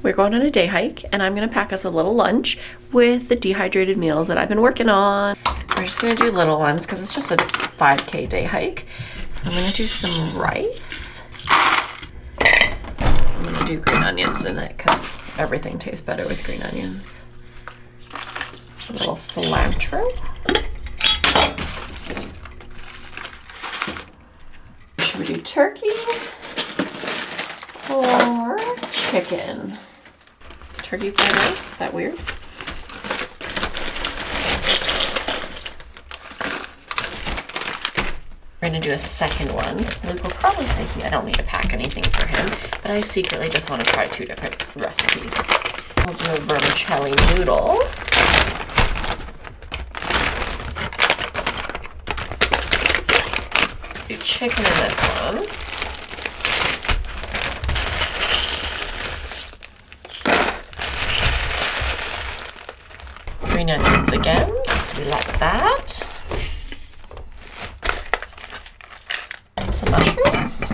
We're going on a day hike and I'm gonna pack us a little lunch with the dehydrated meals that I've been working on. We're just gonna do little ones because it's just a 5K day hike. So I'm gonna do some rice. I'm gonna do green onions in it because everything tastes better with green onions. A little cilantro. Should we do turkey or chicken? Turkey fried rice? Is that weird? We're gonna do a second one. Luke will probably say I don't need to pack anything for him, but I secretly just want to try 2 different recipes. I'll do a vermicelli noodle. Do chicken in this one. Green onions again, because we like that. And some mushrooms.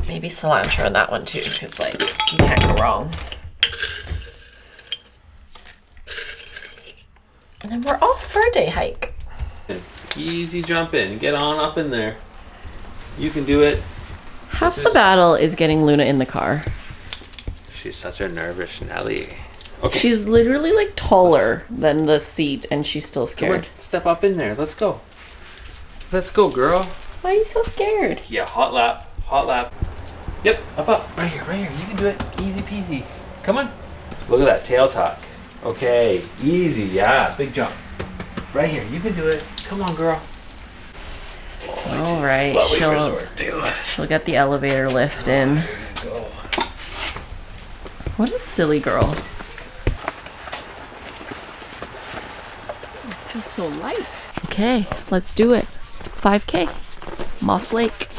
Maybe cilantro in that one too, because like, you can't go wrong. And then we're off for a day hike. Easy jump in, get on up in there. You can do it. Half the battle is getting Luna in the car. She's such a nervous Nelly. Okay. She's literally like taller than the seat and she's still scared. Come on, step up in there. Let's go. Let's go, girl. Why are you so scared? Yeah, hot lap. Hot lap. Yep, up. Right here, right here. You can do it. Easy peasy. Come on. Look at that tail tuck. Okay, easy. Yeah, big jump. Right here. You can do it. Come on, girl. All right. She'll get the elevator lift in. There you go. What a silly girl. This feels so light. Okay, let's do it. 5K. Moss Lake.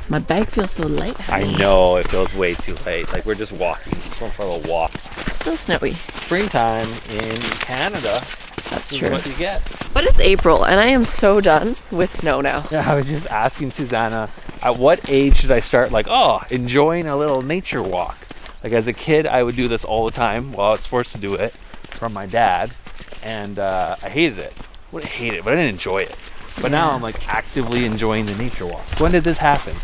My bag feels so light. I know, it feels way too late. Like we're just walking. Just going for a little walk. Still snowy. Springtime in Canada. That's This true. is what you get. But it's April and I am so done with snow now. Yeah, I was just asking Susanna, at what age should I start enjoying a little nature walk? Like as a kid, I would do this all the time. Well, I was forced to do it from my dad, and I hated it. I wouldn't hate it, but I didn't enjoy it. But now I'm like actively enjoying the nature walk. When did this happen?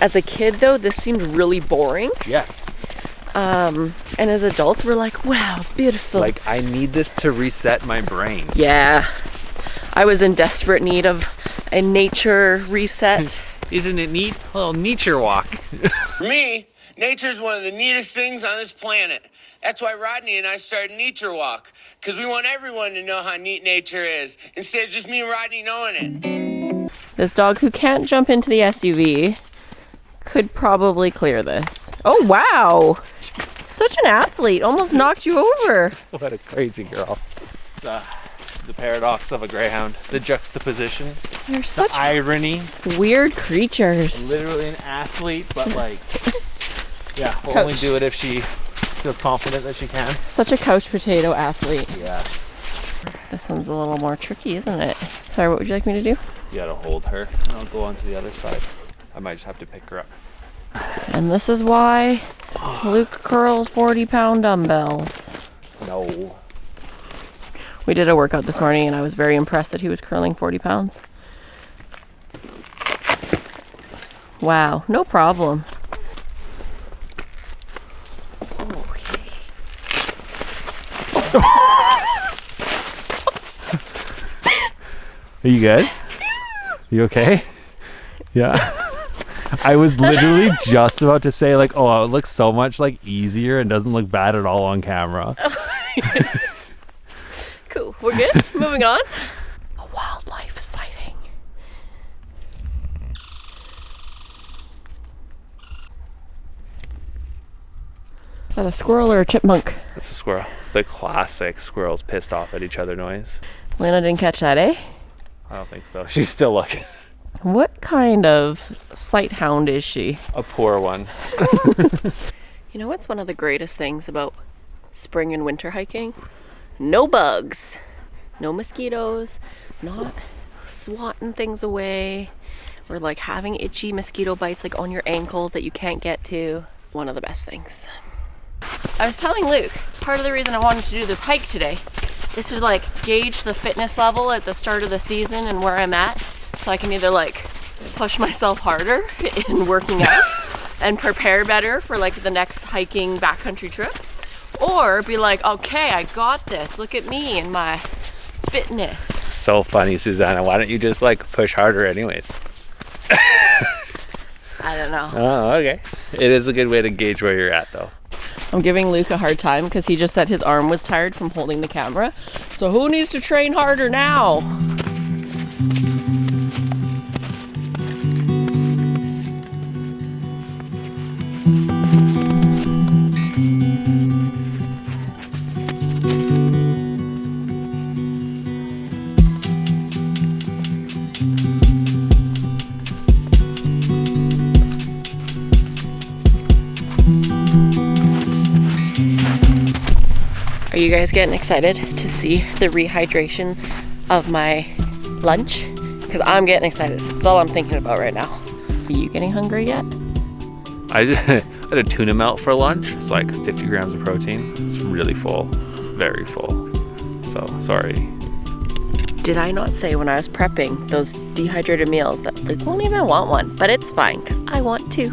As a kid though, this seemed really boring. Yes. And as adults, we're like, wow, beautiful. Like I need this to reset my brain. Yeah. I was in desperate need of a nature reset. Isn't it neat? A little nature walk. For me, nature's one of the neatest things on this planet. That's why Rodney and I started Nature Walk, because we want everyone to know how neat nature is, instead of just me and Rodney knowing it. This dog who can't jump into the SUV could probably clear this. Oh, wow. Such an athlete. Almost knocked you over. What a crazy girl. It's, the paradox of a greyhound. The juxtaposition. They're such the irony. weird creatures. Literally an athlete, but like, yeah, will Coach. only do it if she feels confident that she can. Such a couch potato athlete. Yeah. This one's a little more tricky, isn't it? Sorry, what would you like me to do? You gotta hold her, and I'll go on to the other side. I might just have to pick her up. And this is why Luke curls 40-pound dumbbells. No. We did a workout this morning and I was very impressed that he was curling 40 pounds. Wow, no problem. Okay. Are you good? You okay? Yeah. I was literally just about to say like, oh, it looks so much like easier and doesn't look bad at all on camera. Cool, we're good? Moving on. A wildlife sighting. Is that a squirrel or a chipmunk? It's a squirrel. The classic squirrels pissed off at each other noise. Lana didn't catch that, eh? I don't think so. She's still looking. What kind of sight hound is she? A poor one. You know what's one of the greatest things about spring and winter hiking? No bugs, no mosquitoes, not swatting things away. or like having itchy mosquito bites like on your ankles that you can't get to. One of the best things. I was telling Luke, part of the reason I wanted to do this hike today is to like gauge the fitness level at the start of the season and where I'm at, so I can either like push myself harder in working out and prepare better for like the next hiking backcountry trip, or be like, okay, I got this, look at me and my fitness. So funny, Susanna. Why don't you just like push harder anyways? I don't know. Oh, okay. It is a good way to gauge where you're at though. I'm giving Luke a hard time because he just said his arm was tired from holding the camera. So who needs to train harder now? Are you guys getting excited to see the rehydration of my lunch? Because I'm getting excited. That's all I'm thinking about right now. Are you getting hungry yet? I had a tuna melt for lunch. It's like 50 grams of protein. It's really full, very full. So sorry. Did I not say when I was prepping those dehydrated meals that Luke won't even want one, but it's fine because I want two.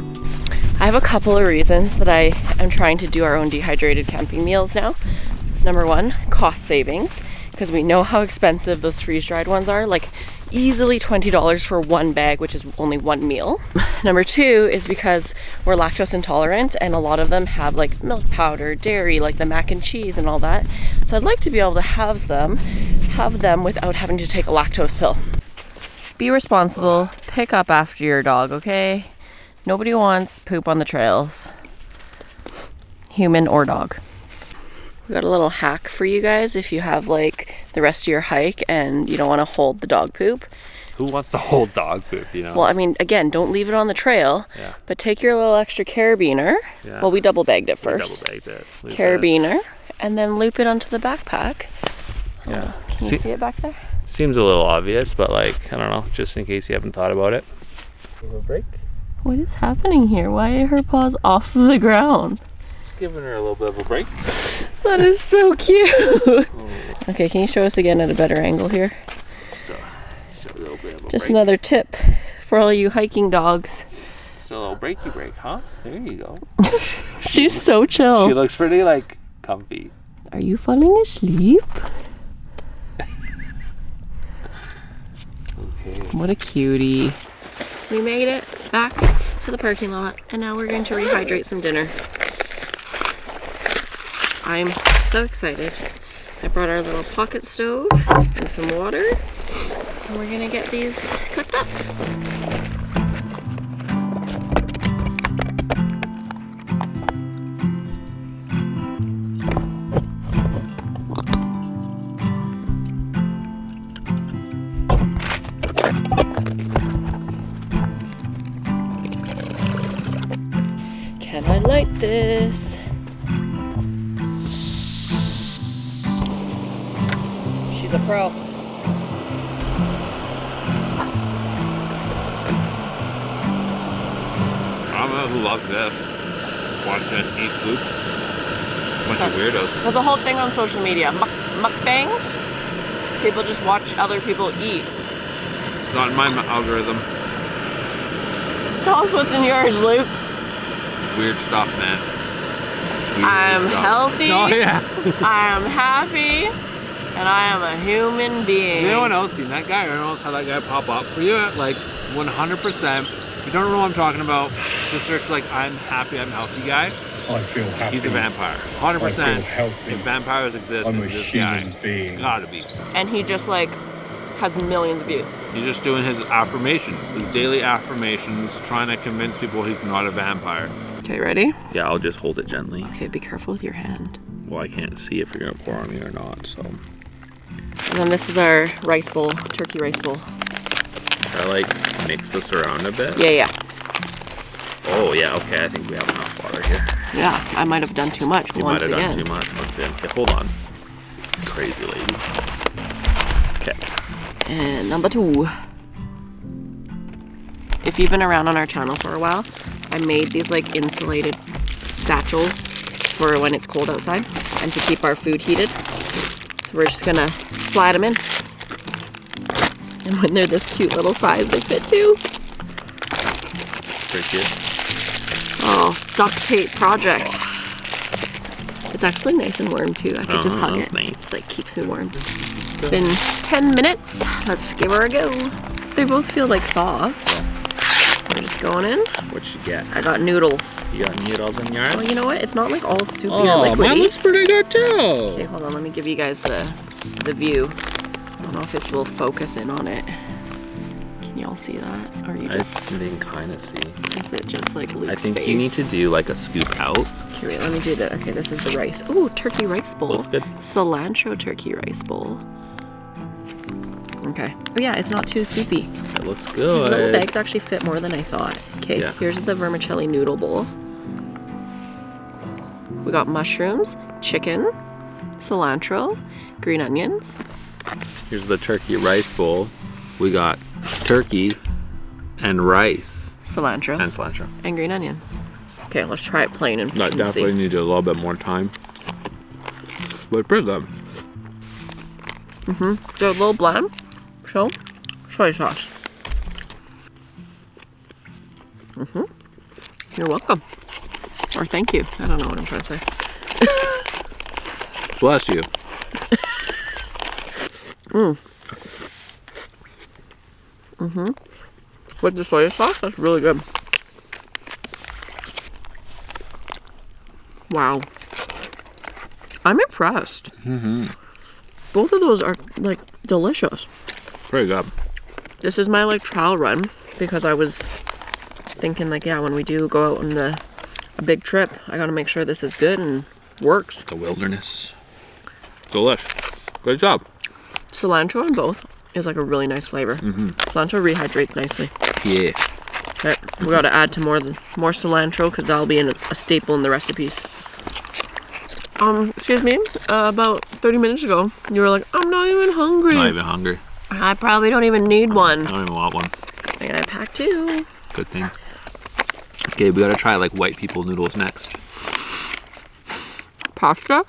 I have a couple of reasons that I am trying to do our own dehydrated camping meals now. Number one, cost savings, because we know how expensive those freeze-dried ones are, like easily $20 for one bag, which is only one meal. Number two is because we're lactose intolerant and a lot of them have like milk powder, dairy, like the mac and cheese and all that. So I'd like to be able to have them without having to take a lactose pill. Be responsible, pick up after your dog, okay? Nobody wants poop on the trails, human or dog. We got a little hack for you guys if you have like the rest of your hike and you don't want to hold the dog poop. Who wants to hold dog poop, you know? Well, I mean, again, don't leave it on the trail, but take your little extra carabiner. Yeah. Well, we double bagged it first. Double bagged it. Carabiner, and then loop it onto the backpack. Yeah. Can you see it back there? Seems a little obvious, but like, I don't know, just in case you haven't thought about it. A little break. What is happening here? Why are her paws off the ground? Just giving her a little bit of a break. That is so cute. Okay, can you show us again at a better angle here? Just a little bit of a Just break. another tip for all you hiking dogs. Just a little breaky break, huh? There you go. She's so chill. She looks pretty like comfy. Are you falling asleep? Okay. What a cutie. We made it back to the parking lot and now we're going to rehydrate some dinner. I'm so excited. I brought our little pocket stove and some water and we're gonna get these cooked up. Can I light this? She's a pro. I don't know who loves this. Watching us eat food. Bunch of weirdos. There's a whole thing on social media. Mukbangs. People just watch other people eat. It's not in my algorithm. Tell us what's in yours, Luke. Weird stuff, man. Weird I'm stuff. healthy. Oh yeah. I am happy. And I am a human being. Has anyone else seen that guy? Or anyone else had that guy pop up for you at like 100%? If you don't know what I'm talking about, just search like I'm happy, I'm healthy guy. I feel happy. He's a vampire. 100%. I feel healthy. If vampires exist, I'm a it's this guy. human being. Gotta be. And he just like has millions of views. He's just doing his affirmations, his daily affirmations, trying to convince people he's not a vampire. Okay, ready? Yeah, I'll just hold it gently. Okay, be careful with your hand. Well, I can't see if you're gonna pour on me or not, so. And then this is our rice bowl, turkey rice bowl. Should I like mix this around a bit? Yeah. Oh yeah, okay, I think we have enough water here. Yeah, I might have done too much You once might have again. done too much once again. Okay, hold on. Crazy lady. Okay. And number two. if you've been around on our channel for a while, I made these like insulated satchels for when it's cold outside and to keep our food heated. So we're just gonna slide them in. And when they're this cute little size, they fit too. Pretty cute. Oh, duct tape project. It's actually nice and warm too. I could just hug it. Nice. It's like keeps me warm. It's been 10 minutes. Let's give her a go. They both feel like soft. We're just going in. What you get? I got noodles. You got noodles in yours? Oh, you know what? It's not like all soupy or Oh, liquidy. mine looks pretty good too. Okay, hold on. Let me give you guys the view. I don't know if this will focus in on it. Can y'all see that? Or you just? I can kind of see. Is it just like Luke's I think face? you need to do like a scoop out. Okay, wait. Let me do that. Okay, this is the rice. Oh, turkey rice bowl. Looks good. Cilantro turkey rice bowl. Okay. Oh yeah, it's not too soupy. It looks These good. little bags actually fit more than I thought. Okay, Yeah. here's the vermicelli noodle bowl. We got mushrooms, chicken, cilantro, green onions. Here's the turkey rice bowl. We got turkey and rice Cilantro and cilantro. and green onions. Okay, let's try it plain and, That and definitely see. needed a little bit more time. But pretty good. They're a little bland, so soy sauce. You're welcome. Or thank you. I don't know what I'm trying to say. Bless you. With the soy sauce, that's really good. Wow. I'm impressed. Both of those are like delicious. Pretty good. This is my like trial run because I was thinking like, yeah, when we do go out on a big trip, I gotta make sure this is good and works. The wilderness. Delish. Good job. Cilantro in both is like a really nice flavor. Cilantro rehydrates nicely. Yeah. Okay, we gotta add to more cilantro because that'll be a staple in the recipes. Excuse me, about 30 minutes ago, you were like, I'm not even hungry. Not even hungry. I probably don't even need one. I don't even want one. And I packed two. Good thing. Okay, we gotta try like white people noodles next. Pasta?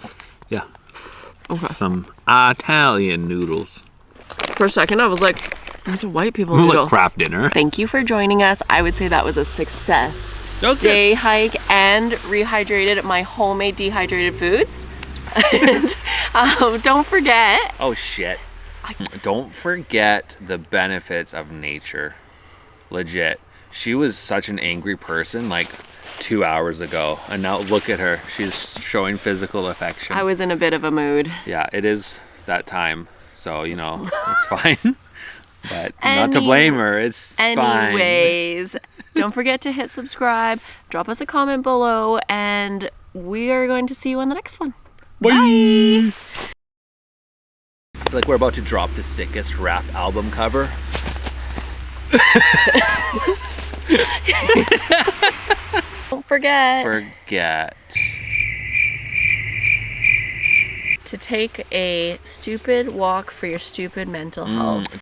Yeah. Okay. Some Italian noodles. For a second, I was like, these are white people Like noodle. craft dinner. Thank you for joining us. I would say that was a success. That was Day hike and rehydrated my homemade dehydrated foods. And don't forget. Oh shit. Don't forget the benefits of nature. Legit. She was such an angry person like 2 hours ago, and now look at her. She's showing physical affection. I was in a bit of a mood. Yeah, it is that time, so you know, it's fine. But not to blame her, it's fine. Anyways, don't forget to hit subscribe, drop us a comment below, and we are going to see you on the next one. Bye. Bye. I feel like we're about to drop the sickest rap album cover. Don't forget to take a stupid walk for your stupid mental health.